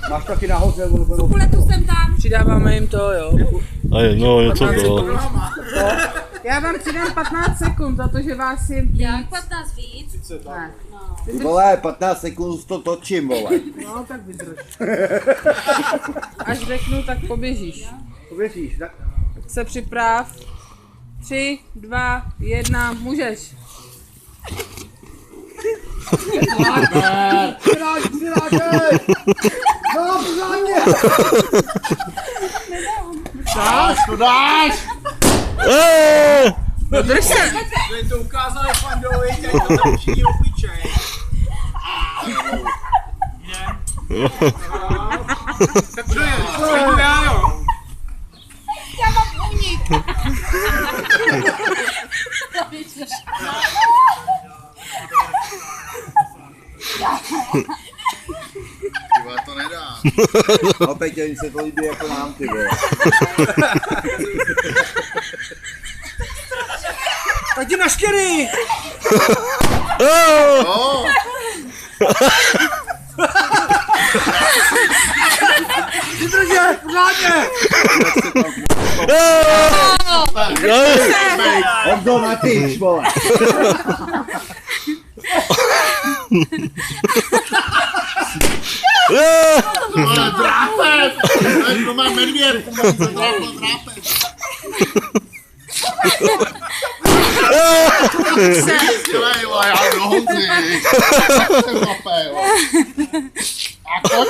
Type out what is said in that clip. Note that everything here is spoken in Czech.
Máš taky nahoře, Kuletu jsem tam. Přidáváme jim to, jo. A je, no, něco 15 to. sekund. Já vám přidám 15 sekund za to, že vás je víc. Jak 15 víc? Ne. Ty vole, 15 sekund to točím, vole. No, tak vydrž. Až řeknu, tak poběžíš. Pověříš, tak? Tak se připrav. 3, 2, 1, můžeš. Přirážej! No, pořádně! Dáš, to dáš! No drž se! Jsme to ukázali Fandovi, teď to tam všichni opíčej. Tak co je? Co je to já, jo? Já mám únik. Tyva, to nedá. No, Petě, jim se to líbí jako nám, ty vole. Pojď na štěry! No, Vydrže, pořádně! Honzo, na tyč, vole. to je drápec! To má medvěd, to má drápec. Skvělej, vole, já do Honzy. A pojď.